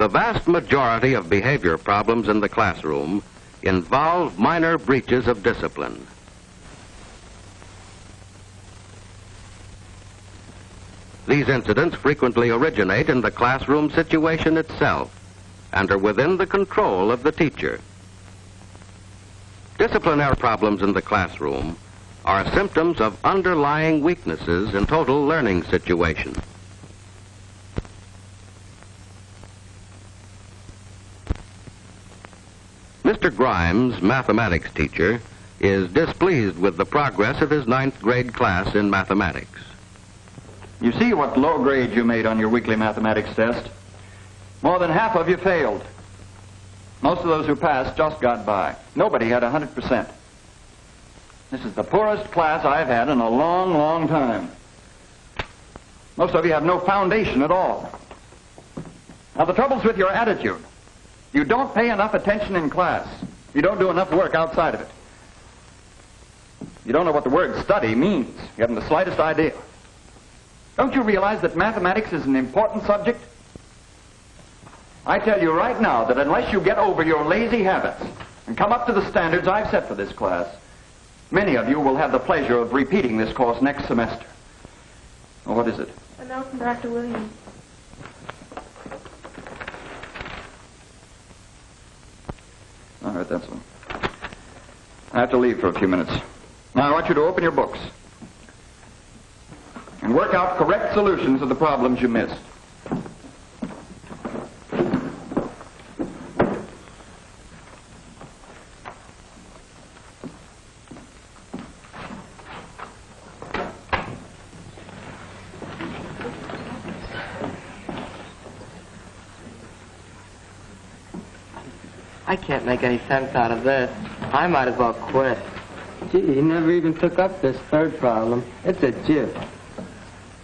The vast majority of behavior problems in the classroom involve minor breaches of discipline. These incidents frequently originate in the classroom situation itself and are within the control of the teacher. Disciplinary problems in the classroom are symptoms of underlying weaknesses in total learning situation. Mr. Grimes, mathematics teacher, is displeased with the progress of his 9th grade class in mathematics. You see what low grade you made on your weekly mathematics test? More than half of you failed. Most of those who passed just got by. Nobody had 100%. This is the poorest class I've had in a long, long time. Most of you have no foundation at all. Now, the trouble's with your attitude. You don't pay enough attention in class. You don't do enough work outside of it. You don't know what the word study means. You haven't the slightest idea. Don't you realize that mathematics is an important subject? I tell you right now that unless you get over your lazy habits and come up to the standards I've set for this class, many of you will have the pleasure of repeating this course next semester. Well, what is it? A note from Dr. Williams. All right, that's all. I have to leave for a few minutes. Now, I want you to open your books and work out correct solutions of the problems you missed. I can't make any sense out of this. I might as well quit. Gee, he never even took up this third problem. It's a jip.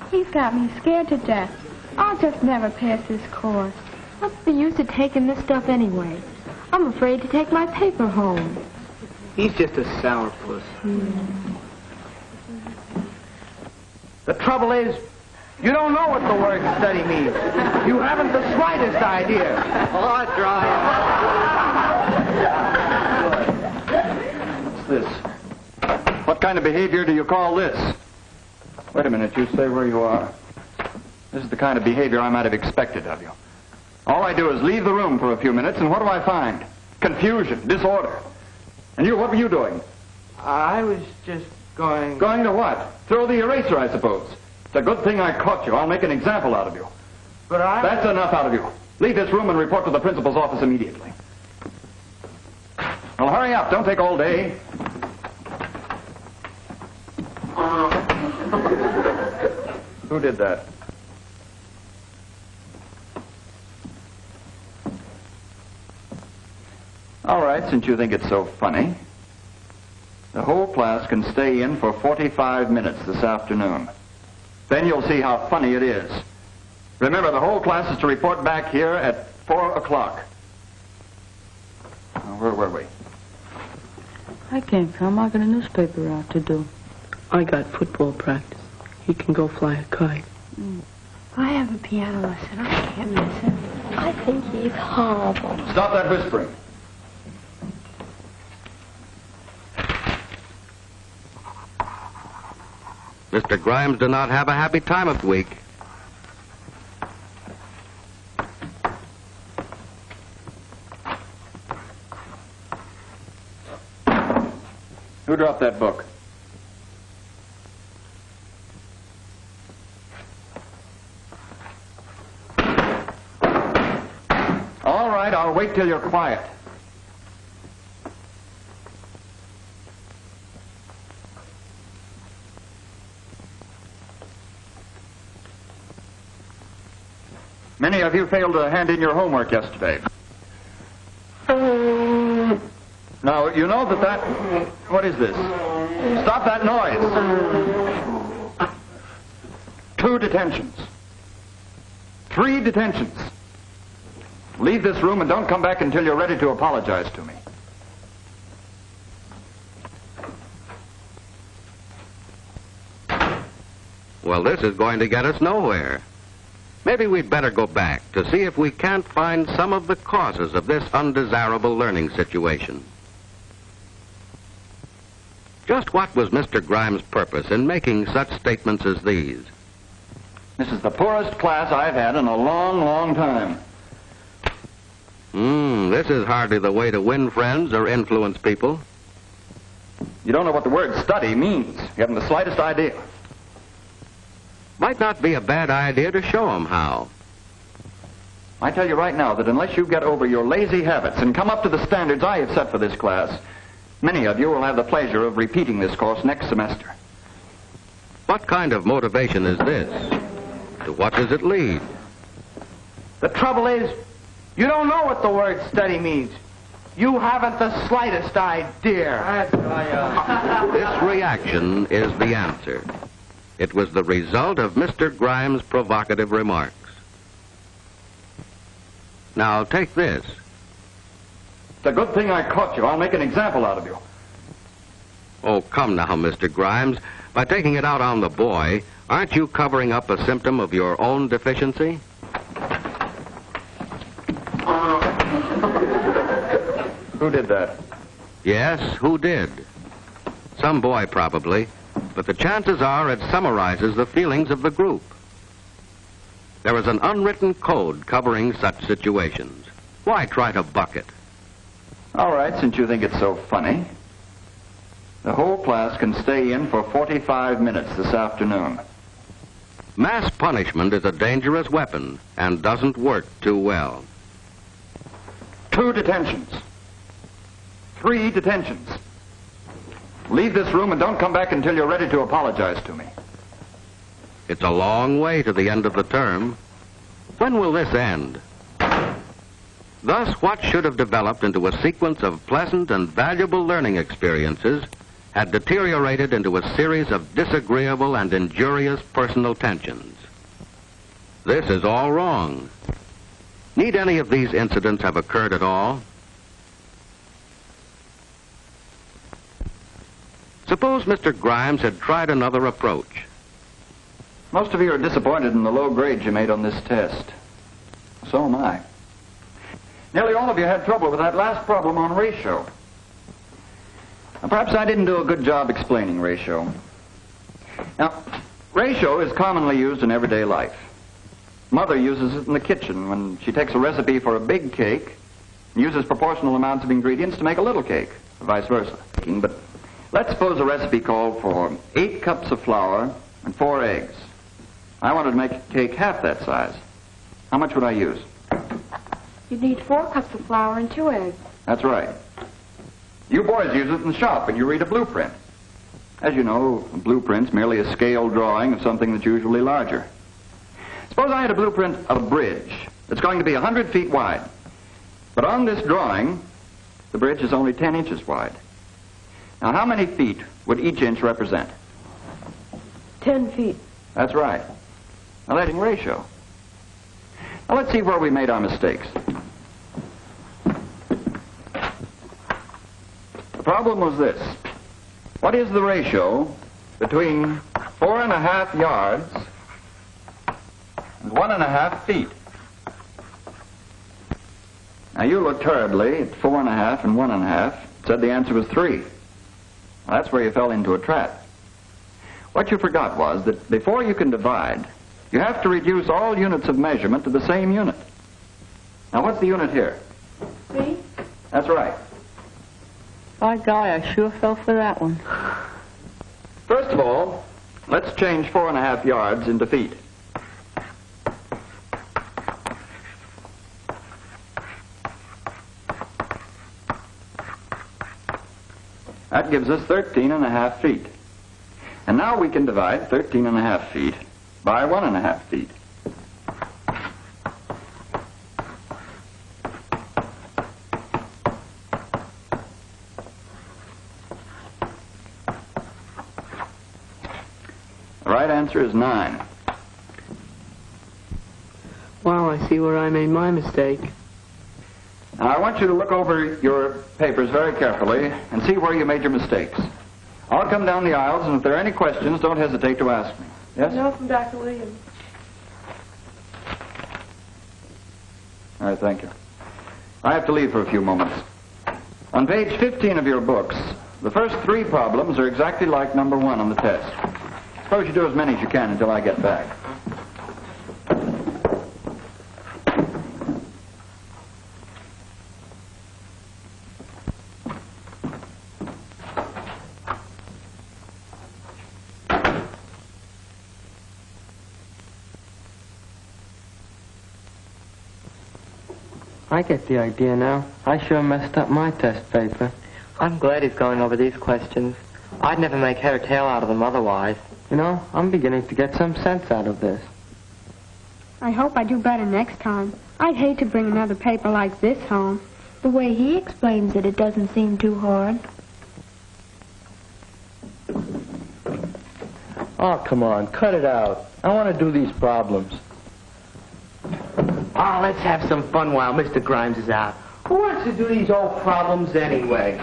He's got me scared to death. I'll just never pass this course. What's the use of taking this stuff anyway? I'm afraid to take my paper home. He's just a sourpuss. The trouble is, you don't know what the word study means. You haven't the slightest idea. Oh, try What's this? What kind of behavior do you call this? Wait a minute, you stay where you are. This is the kind of behavior I might have expected of you. All I do is leave the room for a few minutes, and what do I find? Confusion, disorder. And you, what were you doing? I was just going... Going to what? Throw the eraser, I suppose. It's a good thing I caught you. I'll make an example out of you. But I... That's enough out of you. Leave this room and report to the principal's office immediately. Well, hurry up. Don't take all day. Who did that? All right, since you think it's so funny, the whole class can stay in for 45 minutes this afternoon. Then you'll see how funny it is. Remember, the whole class is to report back here at 4 o'clock. Now, where were we? I can't come. I got a newspaper out to do. I got football practice. He can go fly a kite. I have a piano lesson. I can't miss it. I think he's horrible. Stop that whispering. Mr. Grimes did not have a happy time of the week. Who dropped that book? All right, I'll wait till you're quiet. Many of you failed to hand in your homework yesterday. Now, you know that... What is this? Stop that noise. 2 detentions. 3 detentions. Leave this room and don't come back until you're ready to apologize to me. Well, this is going to get us nowhere. Maybe we'd better go back to see if we can't find some of the causes of this undesirable learning situation. Just what was Mr. Grimes' purpose in making such statements as these? This is the poorest class I've had in a long, long time. This is hardly the way to win friends or influence people. You don't know what the word study means. You haven't the slightest idea. Might not be a bad idea to show them how. I tell you right now that unless you get over your lazy habits and come up to the standards I have set for this class, many of you will have the pleasure of repeating this course next semester. What kind of motivation is this? To what does it lead? The trouble is, you don't know what the word study means. You haven't the slightest idea. This reaction is the answer. It was the result of Mr. Grimes' provocative remarks. Now, take this. It's a good thing I caught you. I'll make an example out of you. Oh, come now, Mr. Grimes. By taking it out on the boy, aren't you covering up a symptom of your own deficiency? Who did that? Yes, who did? Some boy, probably. But the chances are it summarizes the feelings of the group. There is an unwritten code covering such situations. Why try to buck it? All right, since you think it's so funny. The whole class can stay in for 45 minutes this afternoon. Mass punishment is a dangerous weapon and doesn't work too well. 2 detentions. 3 detentions. Leave this room and don't come back until you're ready to apologize to me. It's a long way to the end of the term. When will this end? Thus, what should have developed into a sequence of pleasant and valuable learning experiences had deteriorated into a series of disagreeable and injurious personal tensions. This is all wrong. Need any of these incidents have occurred at all? Suppose Mr. Grimes had tried another approach. Most of you are disappointed in the low grades you made on this test. So am I. Nearly all of you had trouble with that last problem on ratio. Now, perhaps I didn't do a good job explaining ratio. Now, ratio is commonly used in everyday life. Mother uses it in the kitchen when she takes a recipe for a big cake and uses proportional amounts of ingredients to make a little cake, or vice versa. But let's suppose a recipe called for 8 cups of flour and 4 eggs. I wanted to make a cake half that size. How much would I use? You'd need 4 cups of flour and 2 eggs. That's right. You boys use it in the shop when you read a blueprint. As you know, a blueprint's merely a scale drawing of something that's usually larger. Suppose I had a blueprint of a bridge that's going to be 100 feet wide. But on this drawing, the bridge is only 10 inches wide. Now, how many feet would each inch represent? 10 feet. That's right. Now, that's in ratio. Now, let's see where we made our mistakes. The problem was this. What is the ratio between 4.5 yards and 1.5 feet? Now, you looked terribly at 4.5 and 1.5, said the answer was 3. Well, that's where you fell into a trap. What you forgot was that before you can divide, you have to reduce all units of measurement to the same unit. Now, what's the unit here? Feet? That's right. By golly, I sure fell for that one. First of all, let's change 4.5 yards into feet. That gives us 13.5 feet. And now we can divide 13.5 feet by 1.5 feet. The right answer is 9. Wow, I see where I made my mistake. Now, I want you to look over your papers very carefully and see where you made your mistakes. I'll come down the aisles, and if there are any questions, don't hesitate to ask me. Yes? No, from Dr. Williams. All right, thank you. I have to leave for a few moments. On page 15 of your books, the first 3 problems are exactly like number 1 on the test. Suppose you do as many as you can until I get back. I get the idea now. I sure messed up my test paper. I'm glad he's going over these questions. I'd never make head or tail out of them otherwise. You know, I'm beginning to get some sense out of this. I hope I do better next time. I'd hate to bring another paper like this home. The way he explains it, it doesn't seem too hard. Oh, come on, cut it out. I want to do these problems. Oh, let's have some fun while Mr. Grimes is out. Who wants to do these old problems anyway?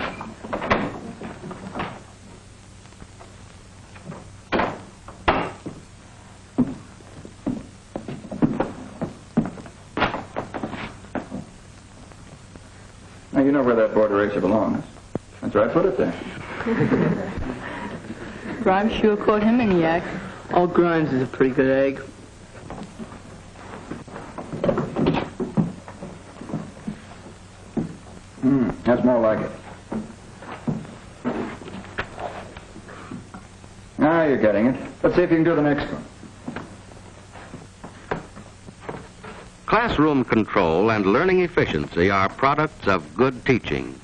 Now, you know where that border eraser belongs. That's where I put it there. Grimes sure caught him in the act. Oh, Grimes is a pretty good egg. That's more like it. Now you're getting it. Let's see if you can do the next one. Classroom control and learning efficiency are products of good teaching.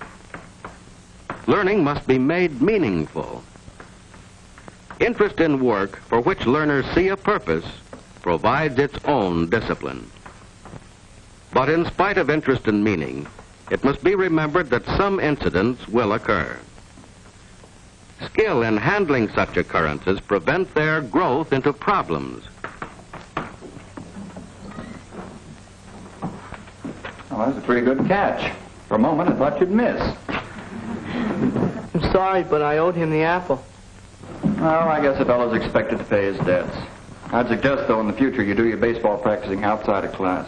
Learning must be made meaningful. Interest in work for which learners see a purpose provides its own discipline. But in spite of interest and meaning, it must be remembered that some incidents will occur. Skill in handling such occurrences prevent their growth into problems. Oh, that was a pretty good catch. For a moment, I thought you'd miss. I'm sorry, but I owed him the apple. Well, I guess a fellow's expected to pay his debts. I'd suggest, though, in the future you do your baseball practicing outside of class.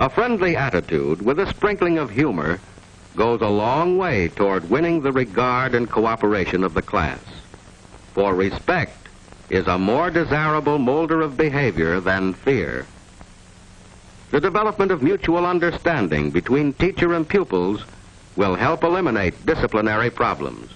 A friendly attitude with a sprinkling of humor goes a long way toward winning the regard and cooperation of the class. For respect is a more desirable molder of behavior than fear. The development of mutual understanding between teacher and pupils will help eliminate disciplinary problems.